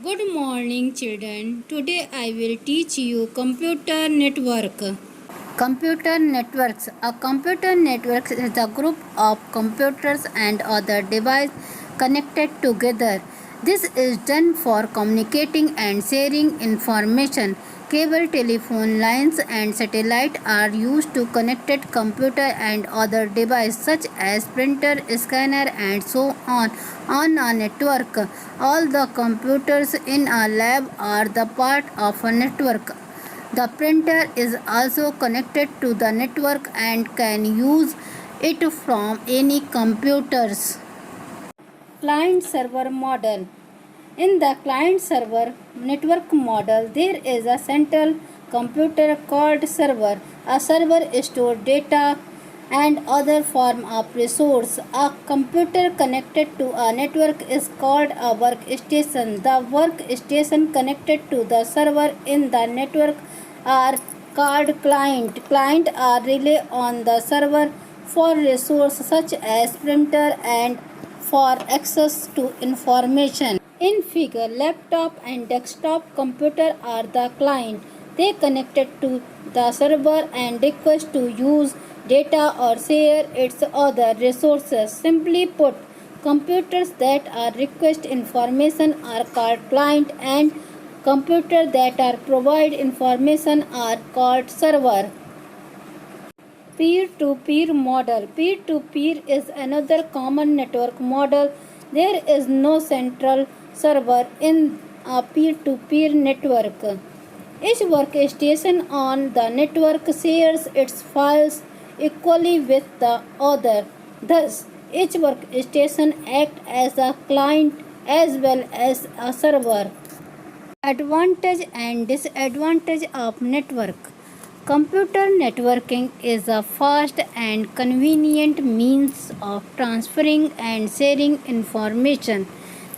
Good morning, children. Today I will teach you computer network. Computer networks. A computer network is a group of computers and other devices connected together. This is done for communicating and sharing information. Cable telephone lines and satellite are used to connect computer and other devices such as printer, scanner and so on a network. All the computers in a lab are the part of a network. The printer is also connected to the network and can use it from any computers. Client server model. In the client server network model, there is a central computer called server. A server stores data and other form of resource. A computer connected to a network is called a workstation. The workstation connected to the server in the network are called client. Client are rely on the server for resources such as printer and for access to information. In figure, laptop and desktop computer are the client. They connected to the server and request to use data or share its other resources. Simply put, computers that are request information are called client and computers that are provide information are called server. Peer-to-peer model. Peer-to-peer is another common network model. There is no central server in a peer-to-peer network. Each workstation on the network shares its files equally with the other. Thus, each workstation acts as a client as well as a server. Advantage and disadvantage of network. Computer networking is a fast and convenient means of transferring and sharing information.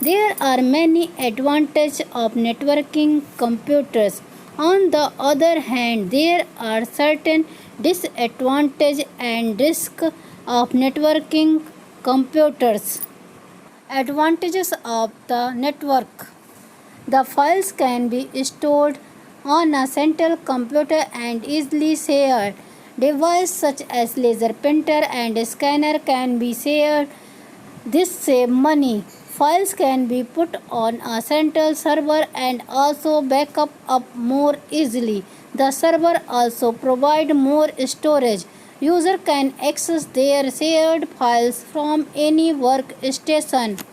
There are many advantages of networking computers. On the other hand, there are certain disadvantages and risks of networking computers. Advantages of the network. The files can be stored on a central computer and easily shared. Devices such as laser printer and scanner can be shared. This saves money. Files can be put on a central server and also backup up more easily. The server also provides more storage. User can access their shared files from any workstation.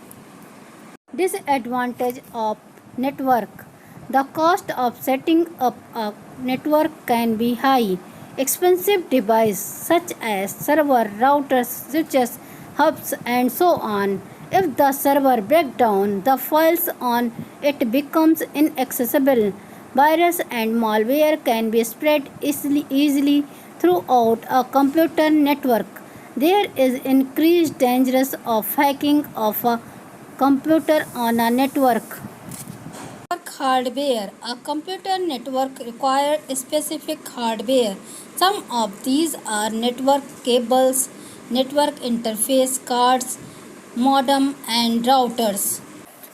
Disadvantage of network. The cost of setting up a network can be high. Expensive devices such as server, routers, switches, hubs and so on. If the server breaks down, the files on it becomes inaccessible. Virus and malware can be spread easily throughout a computer network. There is increased danger of hacking of a computer on a network. Hardware. A computer network requires specific hardware. Some of these are network cables, network interface cards, modem and routers.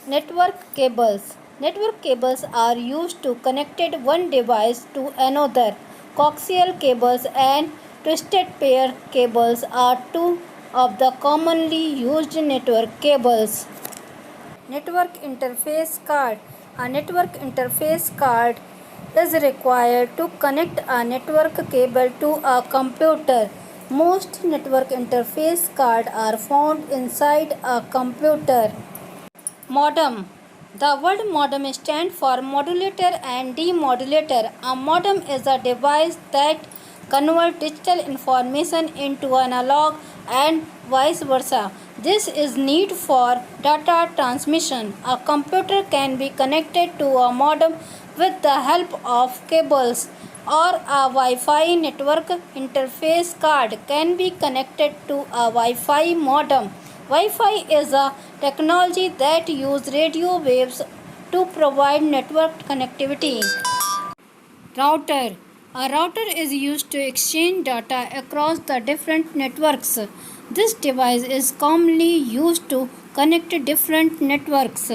Network cables. Network cables are used to connect one device to another. Coaxial cables and twisted pair cables are two of the commonly used network cables. Network interface card. A network interface card is required to connect a network cable to a computer. Most network interface cards are found inside a computer. Modem. The word modem stands for modulator and demodulator. A modem is a device that converts digital information into analog and vice versa. This is need for data transmission. A computer can be connected to a modem with the help of cables or a Wi-Fi. Network interface card can be connected to a Wi-Fi modem. Wi-Fi is a technology that uses radio waves to provide network connectivity. Router. A router is used to exchange data across the different networks. This device is commonly used to connect different networks.